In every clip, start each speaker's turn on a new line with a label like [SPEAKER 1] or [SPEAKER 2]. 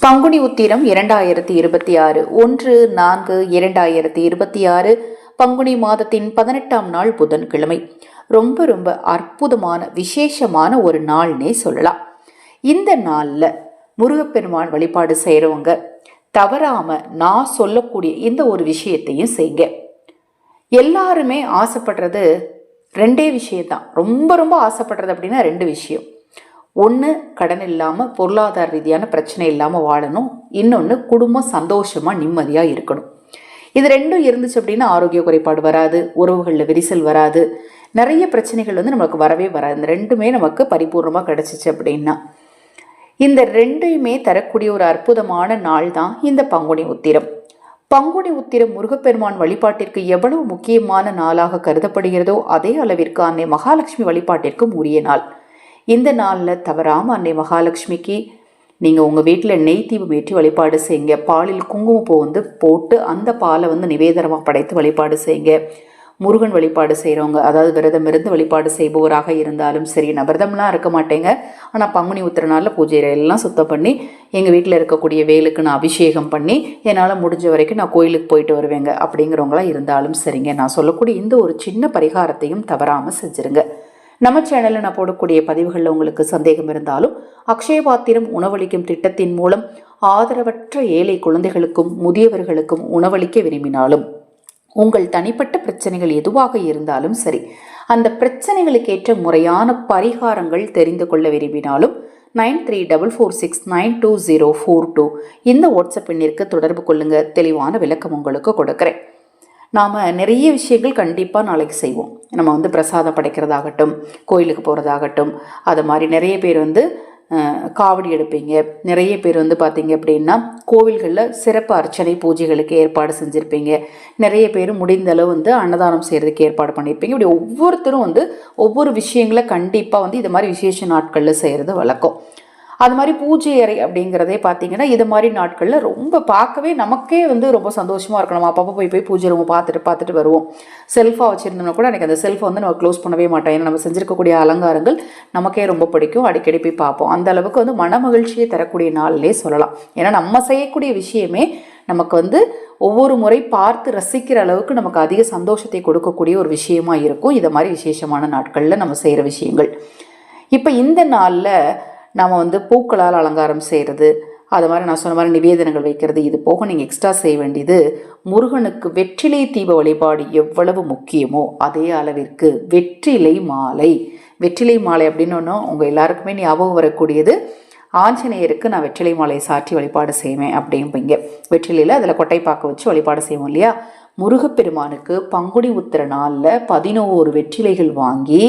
[SPEAKER 1] பங்குனி உத்திரம் 2026 1/4/2026 பங்குனி மாதத்தின் 18ஆம் நாள் புதன்கிழமை. ரொம்ப ரொம்ப அற்புதமான விசேஷமான ஒரு நாள்னே சொல்லலாம். இந்த நாளில் முருகப்பெருமான் வழிபாடு செய்கிறவங்க தவறாம நான் சொல்லக்கூடிய இந்த ஒரு விஷயத்தையும் செய்யுங்க. எல்லாருமே ஆசைப்படுறது ரெண்டே விஷயம்தான். ரொம்ப ரொம்ப ஆசைப்படுறது அப்படின்னா ரெண்டு விஷயம். ஒன்று, கடன் இல்லாமல் பொருளாதார ரீதியான பிரச்சனை இல்லாமல் வாழணும். இன்னொன்று, குடும்பம் சந்தோஷமாக நிம்மதியாக இருக்கணும். இது ரெண்டும் இருந்துச்சு அப்படின்னா ஆரோக்கிய குறைபாடு வராது, உறவுகளில் விரிசல் வராது, நிறைய பிரச்சனைகள் நமக்கு வரவே வராது. இந்த ரெண்டுமே நமக்கு பரிபூர்ணமாக கிடச்சிச்சு அப்படின்னா இந்த ரெண்டையுமே தரக்கூடிய ஒரு அற்புதமான நாள் தான் இந்த பங்குனி உத்திரம். பங்குனி உத்திரம் முருகப்பெருமான் வழிபாட்டிற்கு எவ்வளவு முக்கியமான நாளாக கருதப்படுகிறதோ அதே அளவிற்கு அன்னை மகாலட்சுமி வழிபாட்டிற்கும் உரிய நாள். இந்த நாளில் தவறாமல் அன்னை மகாலட்சுமிக்கு நீங்கள் உங்கள் வீட்டில் நெய் தீபம் ஏற்றி வழிபாடு செய்யுங்க. பாலில் குங்குமப்பூ போட்டு அந்த பாலை நிவேதனமாக படைத்து வழிபாடு செய்யுங்க. முருகன் வழிபாடு செய்கிறவங்க, அதாவது விரதம் இருந்து வழிபாடு செய்பவராக இருந்தாலும் சரி, நான் விரதம்லாம் இருக்க மாட்டேங்க, ஆனால் பங்குனி உத்திர நாளில் பூஜை எல்லாம் சுத்தம் பண்ணி எங்கள் வீட்டில் இருக்கக்கூடிய வேலுக்கு நான் அபிஷேகம் பண்ணி என்னால் முடிஞ்ச வரைக்கும் நான் கோயிலுக்கு போயிட்டு வருவேங்க அப்படிங்கிறவங்களாம் இருந்தாலும் சரிங்க, நான் சொல்லக்கூடிய இந்த ஒரு சின்ன பரிகாரத்தையும் தவறாமல் செஞ்சுருங்க. நம்ம சேனலில் நான் போடக்கூடிய பதிவுகளில் உங்களுக்கு சந்தேகம் இருந்தாலும் அக்ஷய பாத்திரம் உணவளிக்கும் திட்டத்தின் மூலம் ஆதரவற்ற ஏழை குழந்தைகளுக்கும் முதியவர்களுக்கும் உணவளிக்க விரும்பினாலும், உங்கள் தனிப்பட்ட பிரச்சனைகள் எதுவாக இருந்தாலும் சரி, அந்த பிரச்சனைகளுக்கு ஏற்ற முறையான பரிகாரங்கள் தெரிந்து கொள்ள விரும்பினாலும் 9344692042 இந்த வாட்ஸ்அப் எண்ணிற்கு தொடர்பு கொள்ளுங்க. தெளிவான விளக்கம் உங்களுக்கு கொடுக்குறேன். நாம் நிறைய விஷயங்கள் கண்டிப்பாக நாளைக்கு செய்வோம். நம்ம பிரசாதம் படைக்கிறதாகட்டும், கோயிலுக்கு போகிறதாகட்டும், அது மாதிரி நிறைய பேர் காவடி எடுப்பீங்க. நிறைய பேர் பார்த்திங்க அப்படின்னா கோவில்களில் சிறப்பு அர்ச்சனை பூஜைகளுக்கு ஏற்பாடு செஞ்சுருப்பீங்க. நிறைய பேர் முடிந்தளவு அன்னதானம் செய்கிறதுக்கு ஏற்பாடு பண்ணியிருப்பீங்க. இப்படி ஒவ்வொருத்தரும் ஒவ்வொரு விஷயங்களை கண்டிப்பாக இது மாதிரி விசேஷ நாட்களில் செய்கிறது வழக்கம். அது மாதிரி பூஜை அறை அப்படிங்கிறதே பார்த்தீங்கன்னா இது மாதிரி நாட்களில் ரொம்ப பார்க்கவே நமக்கே ரொம்ப சந்தோஷமாக இருக்கணும். அப்பப்போ போய் பூஜை ரூமை பார்த்துட்டு வருவோம். செல்ஃபாக வச்சுருந்தோம்னா கூட எனக்கு அந்த செல்ஃபை நம்ம க்ளோஸ் பண்ணவே மாட்டோம். ஏன்னா நம்ம செஞ்சுருக்கக்கூடிய அலங்காரங்கள் நமக்கே ரொம்ப பிடிக்கும். அடிக்கடி போய் பார்ப்போம். அந்த அளவுக்கு மன மகிழ்ச்சியை தரக்கூடிய நாள்லே சொல்லலாம். ஏன்னா நம்ம செய்யக்கூடிய விஷயமே நமக்கு ஒவ்வொரு முறை பார்த்து ரசிக்கிற அளவுக்கு நமக்கு அதிக சந்தோஷத்தை கொடுக்கக்கூடிய ஒரு விஷயமா இருக்கும். இதை மாதிரி விசேஷமான நாட்களில் நம்ம செய்கிற விஷயங்கள். இப்போ இந்த நாளில் நம்ம பூக்களால் அலங்காரம் செய்கிறது, அது மாதிரி நான் சொன்ன மாதிரி நிவேதனங்கள் வைக்கிறது, இது போக நீங்கள் எக்ஸ்ட்ரா செய்ய வேண்டியது முருகனுக்கு வெற்றிலை தீப வழிபாடு எவ்வளவு முக்கியமோ அதே அளவிற்கு வெற்றிலை மாலை. வெற்றிலை மாலை அப்படின்னு ஒன்று உங்கள் எல்லாருக்குமே ஞாபகம் வரக்கூடியது, ஆஞ்சநேயருக்கு நான் வெற்றிலை மாலையை சாற்றி வழிபாடு செய்வேன் அப்படிம்பீங்க. வெற்றிலையில் அதில் கொட்டைப்பாக்க வச்சு வழிபாடு செய்வோம் இல்லையா? முருகப்பெருமானுக்கு பங்குனி உத்திர நாளில் 11 வெற்றிலைகள் வாங்கி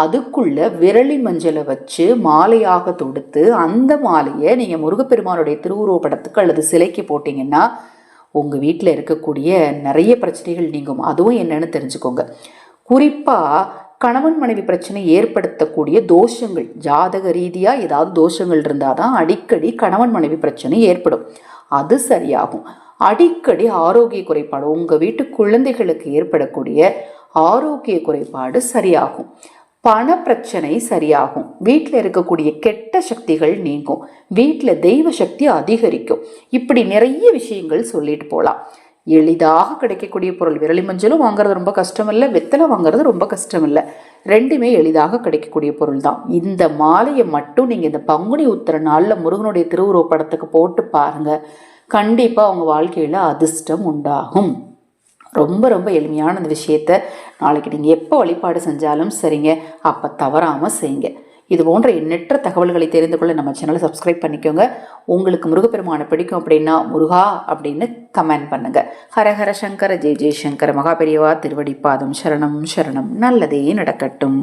[SPEAKER 1] அதுக்குள்ள விரலி மஞ்சளை வச்சு மாலையாக தொடுத்து அந்த மாலையை நீங்கள் முருகப்பெருமானுடைய திருவுருவ படத்துக்கு அல்லது சிலைக்கு போட்டிங்கன்னா உங்கள் வீட்டில் இருக்கக்கூடிய நிறைய பிரச்சனைகள் நீங்கும். அதுவும் என்னன்னு தெரிஞ்சுக்கோங்க. குறிப்பாக கணவன் மனைவி பிரச்சனை ஏற்படுத்தக்கூடிய தோஷங்கள், ஜாதக ரீதியாக ஏதாவது தோஷங்கள் இருந்தால் தான் அடிக்கடி கணவன் மனைவி பிரச்சனை ஏற்படும். அது சரியாகும். அடிக்கடி ஆரோக்கிய குறைபாடு, உங்கள் வீட்டு குழந்தைகளுக்கு ஏற்படக்கூடிய ஆரோக்கிய குறைபாடு சரியாகும். பண பிரச்சனை சரியாகும். வீட்டில் இருக்கக்கூடிய கெட்ட சக்திகள் நீங்கும். வீட்டில் தெய்வ சக்தி அதிகரிக்கும். இப்படி நிறைய விஷயங்கள் சொல்லிட்டு போகலாம். எளிதாக கிடைக்கக்கூடிய பொருள், விரலி மஞ்சளும் வாங்குறது ரொம்ப கஷ்டம் இல்லை, வெத்தலை வாங்குறது ரொம்ப கஷ்டம் இல்லை, ரெண்டுமே எளிதாக கிடைக்கக்கூடிய பொருள் தான். இந்த மாலையை மட்டும் நீங்கள் இந்த பங்குனி உத்திர நாளில் முருகனுடைய திருவுருவ படத்துக்கு போட்டு பாருங்கள். கண்டிப்பாக அவங்க வாழ்க்கையில் அதிர்ஷ்டம் உண்டாகும். ரொம்ப ரொம்ப எளிமையான அந்த விஷயத்த நாளைக்கு நீங்கள் எப்போ வழிபாடு செஞ்சாலும் சரிங்க, அப்போ தவறாமல் செய்யுங்க. இது போன்ற எண்ணற்ற தகவல்களை தெரிந்து கொள்ள நம்ம சேனலை சப்ஸ்கிரைப் பண்ணிக்கோங்க. உங்களுக்கு முருகப்பெருமானை பிடிக்கும் அப்படின்னா முருகா அப்படின்னு கமெண்ட் பண்ணுங்க. ஹரஹர சங்கர ஜெய ஜெயசங்கர மகாபெரியவா திருவடி பாதம் சரணம் சரணம். நல்லதே நடக்கட்டும்.